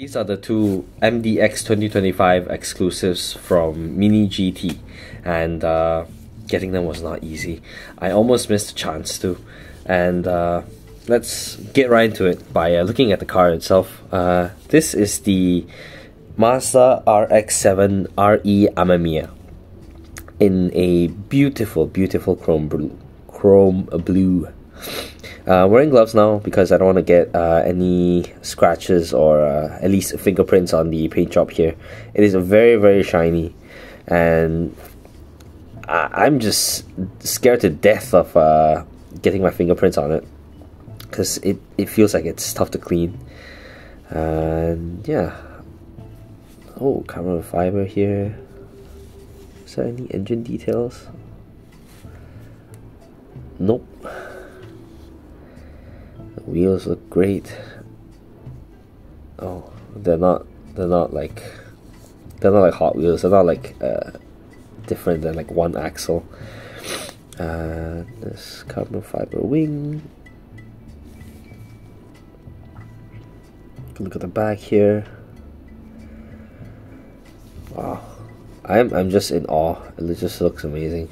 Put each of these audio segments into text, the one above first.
These are the two MDX 2025 exclusives from Mini GT, and getting them was not easy. I almost missed a chance to, and let's get right into it by looking at the car itself. This is the Mazda RX-7 re-amemiya in a beautiful, beautiful chrome blue. Wearing gloves now because I don't want to get any scratches or at least fingerprints on the paint job here. It is very, very shiny, and I'm just scared to death of getting my fingerprints on it because it feels like it's tough to clean. And yeah, oh, carbon fiber here. Is there any engine details? Nope. The wheels look great. Oh, they're not like Hot Wheels. They're not like different than like one axle. This carbon fiber wing. Look at the back here. Wow, I'm just in awe. It just looks amazing.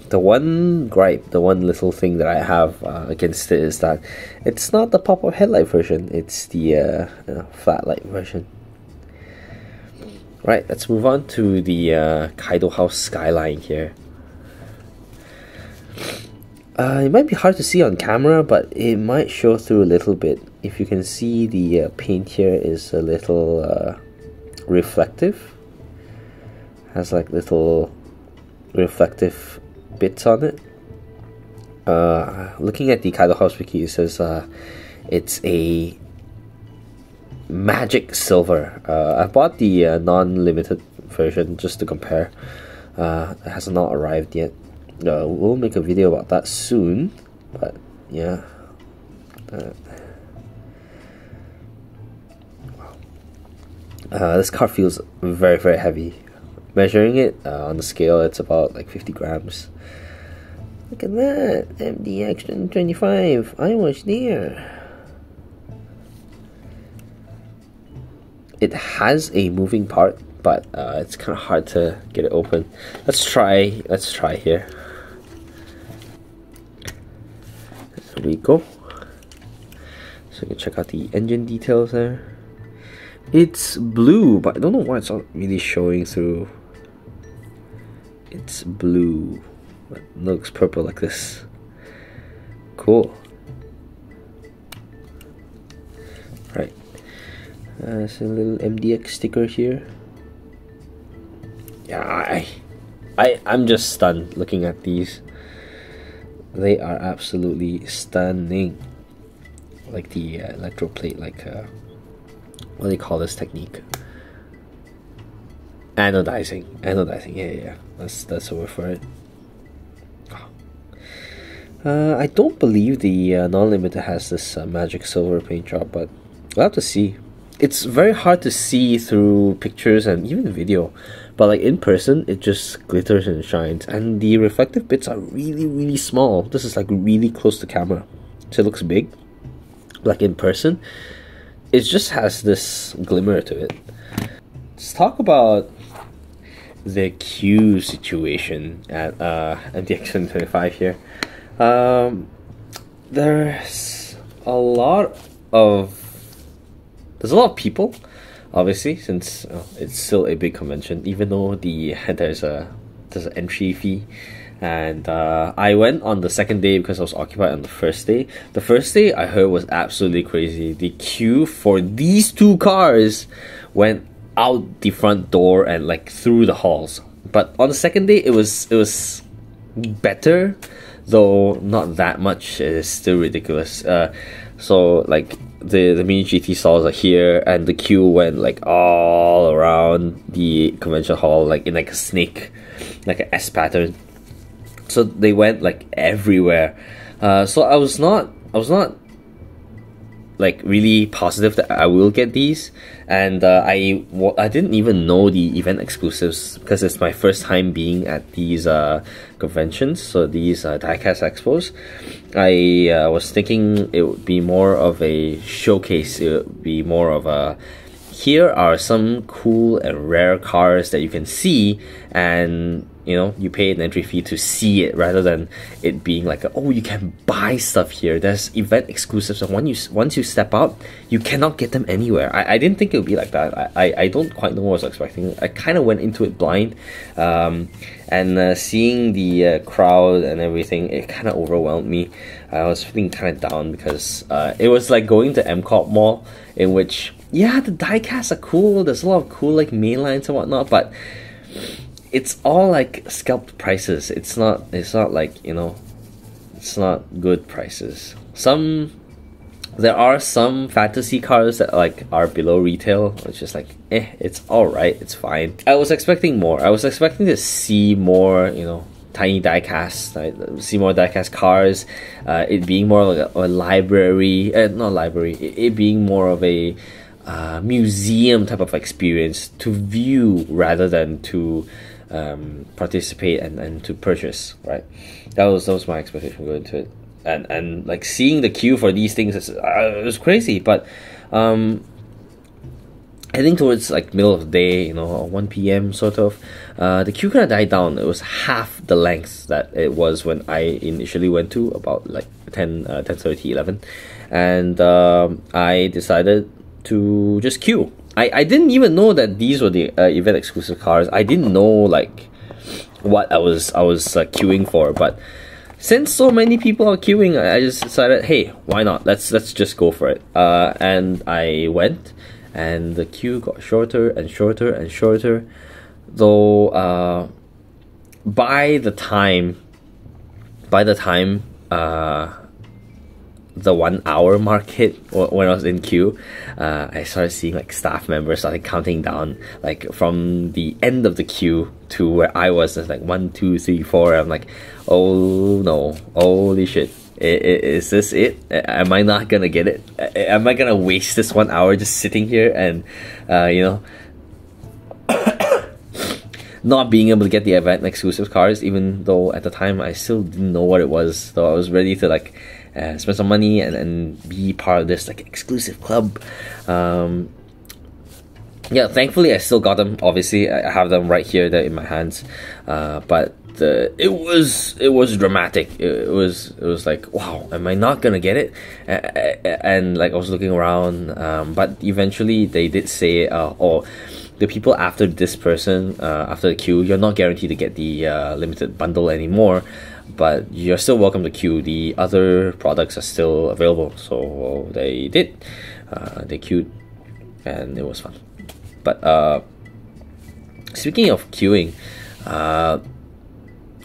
The one gripe, the one little thing that I have against it is that it's not the pop-up headlight version. It's the flat light version. Right, let's move on to the Kaido House skyline here. It might be hard to see on camera, but it might show through a little bit. If you can see, the paint here is a little reflective. Has like little reflective bits on it. Looking at the Kaido House Wiki, it says it's a magic silver. I bought the non-limited version just to compare. It has not arrived yet. We'll make a video about that soon, but yeah. This car feels very, very heavy. Measuring it on the scale, it's about like 50 grams. Look at that, MDX 2025. I was there. It has a moving part, but it's kind of hard to get it open. Let's try here. There we go. So you can check out the engine details there. It's blue, but I don't know why it's not really showing through. It's blue, but it looks purple like this. Cool. Right. There's a little MDX sticker here. Yeah, I'm just stunned looking at these. They are absolutely stunning. Like the electroplate, like what do they call this technique? Anodizing. Yeah. That's the word for it. I don't believe the non-limited has this magic silver paint job, but we'll have to see. It's very hard to see through pictures and even video, but like in person, it just glitters and shines, and the reflective bits are really, really small. This is like really close to camera, so it looks big. Like in person, it just has this glimmer to it. Let's talk about the queue situation at MDX 2025 here. There's a lot of people, obviously, since it's still a big convention, even though there's an entry fee. And I went on the second day because I was occupied on the first day. The first day I heard was absolutely crazy. The queue for these two cars went out the front door and like through the halls. But on the second day it was better, though not that much. It is still ridiculous. So like the Mini GT stalls are here, and the queue went like all around the convention hall, like in like a snake, like an S pattern. So they went like everywhere. So I was not like really positive that I will get these, and I didn't even know the event exclusives because it's my first time being at these conventions, so these Diecast Expos. I was thinking it would be more of a showcase. It would be more of a, here are some cool and rare cars that you can see, and you know, you pay an entry fee to see it rather than it being like, oh, you can buy stuff here. There's event exclusives, and once you step out, you cannot get them anywhere. I didn't think it would be like that. I don't quite know what I was expecting. I kind of went into it blind, and seeing the crowd and everything, it kind of overwhelmed me. I was feeling kind of down because it was like going to MCOP Mall, in which, yeah, the diecasts are cool. There's a lot of cool like mainlines and whatnot, but it's all like scalped prices. It's not like, you know, it's not good prices. There are some fantasy cars that like are below retail, which is like, it's alright, it's fine. I was expecting more. I was expecting to see more, you know, tiny diecasts, see more diecast cars, it being more like a library, not library, it being more of a museum type of experience to view rather than to participate and to purchase, right? That was my expectation going into it, and like seeing the queue for these things is it was crazy. But I think towards like middle of the day, you know, 1 p.m. sort of, the queue kind of died down. It was half the length that it was when I initially went to, about like 10:30, 11, and I decided to just queue. I didn't even know that these were the event exclusive cars. I didn't know like what I was queuing for, but since so many people are queuing, I just decided, hey, why not? Let's just go for it. And I went, and the queue got shorter and shorter and shorter. Though by the time the 1 hour mark hit, when I was in queue, I started seeing like staff members started counting down, like from the end of the queue to where I was. It's like 1, 2, 3, 4. I'm like, oh no, holy shit, is this it? Am I not gonna get it? Am I gonna waste this 1 hour just sitting here and you know, not being able to get the event exclusive cars, even though at the time I still didn't know what it was, though I was ready to like spend some money and be part of this like exclusive club. Yeah, thankfully I still got them. Obviously, I have them right here, there in my hands. But it was dramatic. It was like, wow, am I not gonna get it? And like I was looking around, but eventually they did say, oh, the people after this person, after the queue, you're not guaranteed to get the limited bundle anymore, but you're still welcome to queue. The other products are still available. So they did. They queued, and it was fun. But speaking of queuing,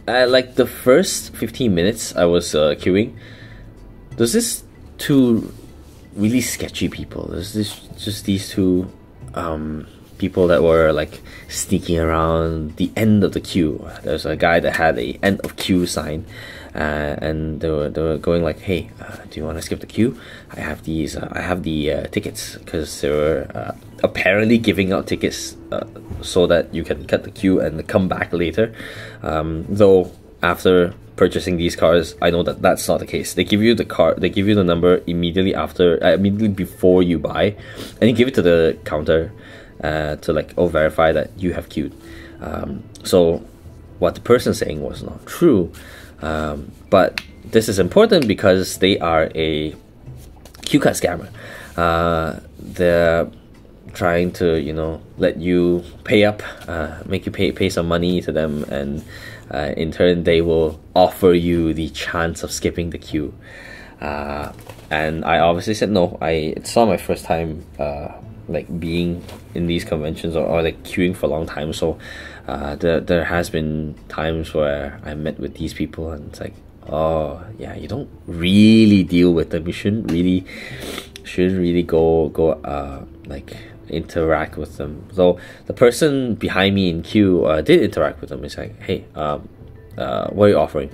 like the first 15 minutes I was queuing, there's this two really sketchy people. There's just these two people that were like sneaking around the end of the queue. There's a guy that had a end of queue sign, and they were going like, hey, do you want to skip the queue? I have these I have the tickets, because they were apparently giving out tickets so that you can cut the queue and come back later, though after purchasing these cars, I know that that's not the case. They give you the car, they give you the number immediately before you buy, and you give it to the counter to like, verify that you have queued. So what the person saying was not true, but this is important because they are a queue cut scammer. They're trying to, you know, let you pay up, make you pay some money to them, and in turn they will offer you the chance of skipping the queue. And I obviously said no. It's not my first time like being in these conventions or like queuing for a long time, so there has been times where I met with these people and it's like, oh yeah, you don't really deal with them. You shouldn't really go like interact with them. Though the person behind me in queue did interact with them. It's like, hey, what are you offering?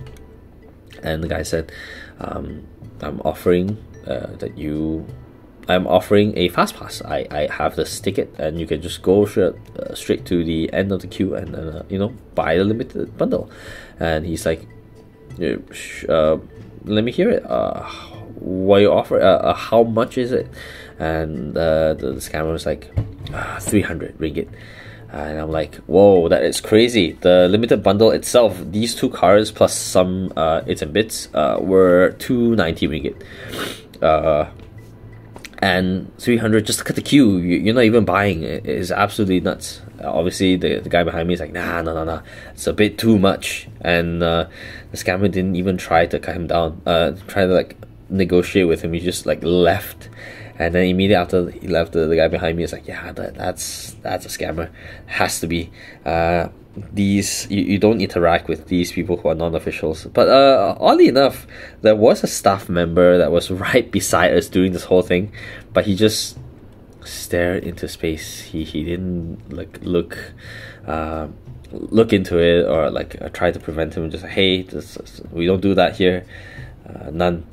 And the guy said, I'm offering that you I'm offering a fast pass. I have this ticket, and you can just go straight to the end of the queue and you know, buy the limited bundle. And he's like, yeah, let me hear it. What you offer? How much is it? And the scammer was like, 300 ringgit. And I'm like, whoa, that is crazy. The limited bundle itself, these two cars plus some its and bits, were 290 ringgit. And 300 just to cut the queue. You're not even buying. It is absolutely nuts. Obviously, the guy behind me is like, nah, it's a bit too much. And the scammer didn't even try to cut him down. Try to like negotiate with him. He just like left. And then immediately after he left, the guy behind me is like, yeah, that's a scammer. Has to be. These you don't interact with these people who are non-officials. But oddly enough, there was a staff member that was right beside us during this whole thing, but he just stared into space. He didn't like look into it, or like try to prevent him. Just like, hey, we don't do that here. None.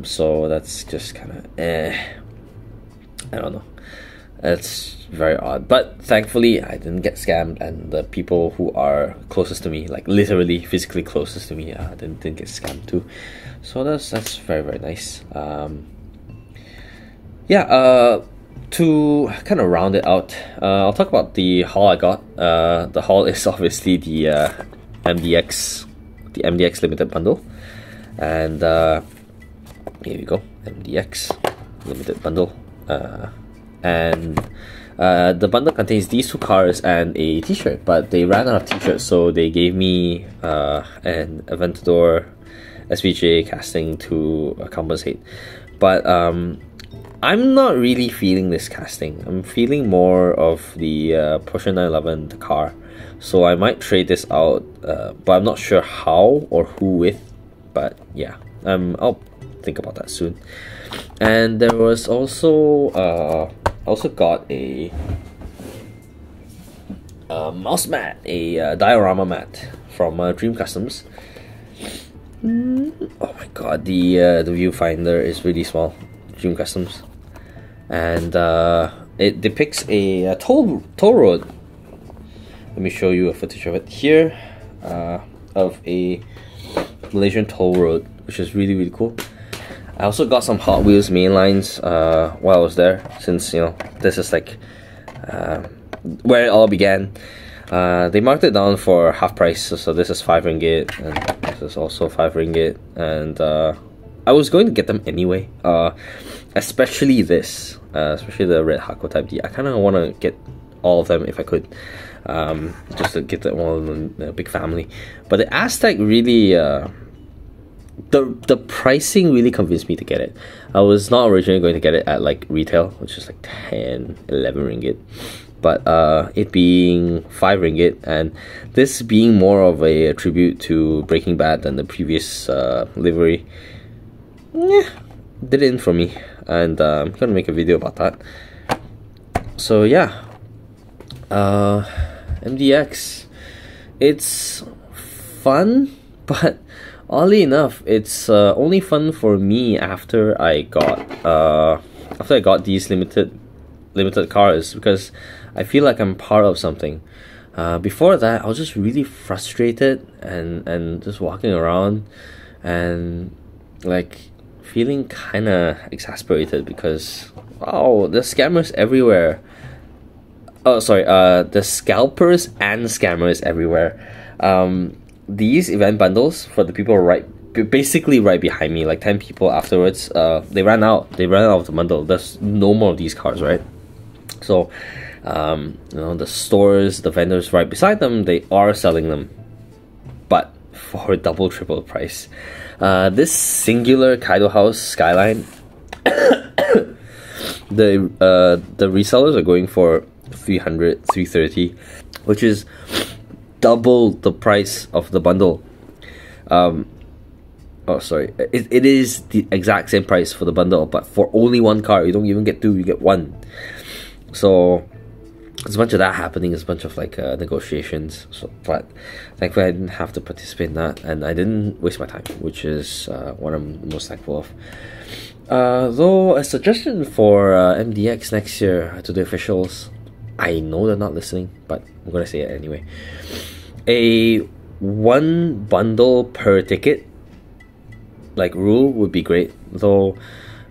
So that's just kind of I don't know. It's very odd, but thankfully I didn't get scammed, and the people who are closest to me, like literally physically closest to me, didn't get scammed too. So that's very, very nice. To kind of round it out, I'll talk about the haul I got. The haul is obviously the MDX limited bundle, and here we go, MDX limited bundle. And the bundle contains these two cars and a t-shirt, but they ran out of t-shirts, so they gave me an Aventador SVJ casting to compensate. But I'm not really feeling this casting. I'm feeling more of the Porsche 911, the car. So I might trade this out, but I'm not sure how or who with. But yeah, I'll think about that soon. And there was also got a mouse mat, a diorama mat from Dream Customs. Oh my god, the viewfinder is really small. Dream Customs, and it depicts a toll road. Let me show you a footage of it here, of a Malaysian toll road, which is really, really cool. I also got some Hot Wheels mainlines while I was there, since, you know, this is like where it all began. They marked it down for half price, so this is 5 ringgit, and this is also 5 ringgit, and I was going to get them anyway, especially this, especially the red Hako Type D. I kind of want to get all of them if I could, just to get them all in a big family. But the Aztec really... The pricing really convinced me to get it. I was not originally going to get it at like retail, which is like 10, 11 ringgit. But it being 5 ringgit, and this being more of a tribute to Breaking Bad than the previous livery, did it in for me. And I'm gonna make a video about that. So yeah, MDX, it's fun, but oddly enough, it's only fun for me after I got these limited cars, because I feel like I'm part of something. Before that, I was just really frustrated and just walking around and like feeling kind of exasperated because, wow, there's scammers everywhere. Oh, sorry, the scalpers and scammers everywhere. These event bundles for the people basically right behind me, like 10 people afterwards, they ran out of the bundle. There's no more of these cars, right? So you know, the stores, the vendors right beside them, they are selling them, but for double, triple price. This singular Kaido House Skyline, the resellers are going for 300, 330, which is double the price of the bundle. Oh, sorry, it is the exact same price for the bundle, but for only one car. You don't even get two, you get one. So there's a bunch of that happening. There's a bunch of like negotiations. So, but thankfully I didn't have to participate in that, and I didn't waste my time, which is what I'm most thankful of. Though a suggestion for MDX next year to the officials, I know they're not listening, but I'm gonna say it anyway. A one bundle per ticket like rule would be great. Though,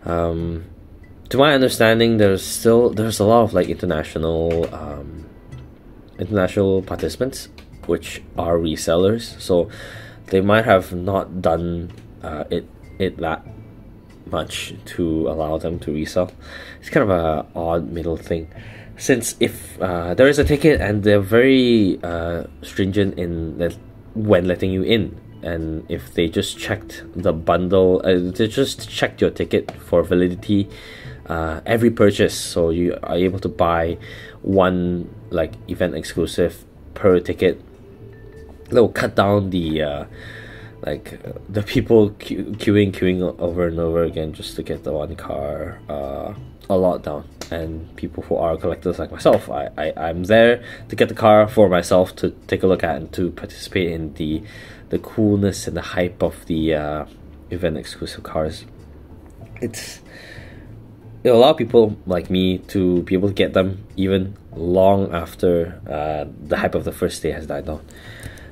to my understanding, there's a lot of like international participants which are resellers, so they might have not done it that much to allow them to resell. It's kind of a odd middle thing, since if there is a ticket and they're very stringent in when letting you in, and if they just checked the bundle, they just checked your ticket for validity every purchase, so you are able to buy one like event exclusive per ticket. They'll cut down the the people queuing over and over again just to get the one car a lot down. And people who are collectors like myself, I'm there to get the car for myself to take a look at and to participate in the coolness and the hype of the event exclusive cars. It's it'll allow people like me to be able to get them even long after the hype of the first day has died down.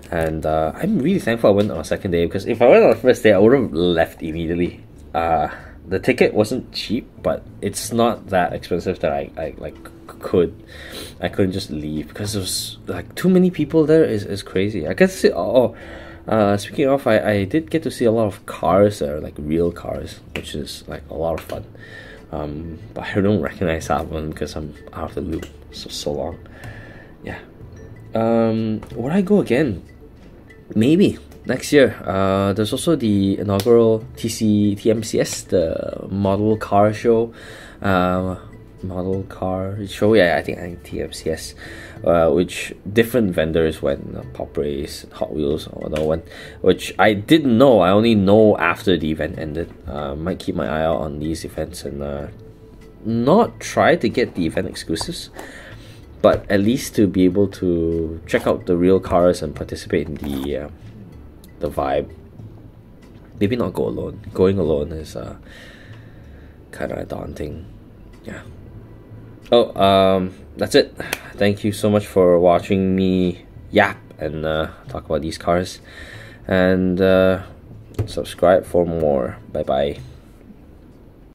And I'm really thankful I went on a second day, because if I went on the first day, I would have left immediately. The ticket wasn't cheap, but it's not that expensive that I couldn't just leave, because there was like too many people there. Is crazy. I get to see speaking of, I did get to see a lot of cars there, like real cars, which is like a lot of fun. But I don't recognize that one because I'm out of the loop so long. Yeah. Would I go again? Maybe next year. There's also the inaugural TMCS, the model car show. Yeah, I think TMCS, which different vendors went, Pop Race, Hot Wheels, or another one, which I didn't know. I only know after the event ended. Might keep my eye out on these events and not try to get the event exclusives, but at least to be able to check out the real cars and participate in the vibe. Maybe not go alone. Going alone is kind of daunting. Yeah. Oh, that's it. Thank you so much for watching me yap and talk about these cars, and subscribe for more. Bye bye.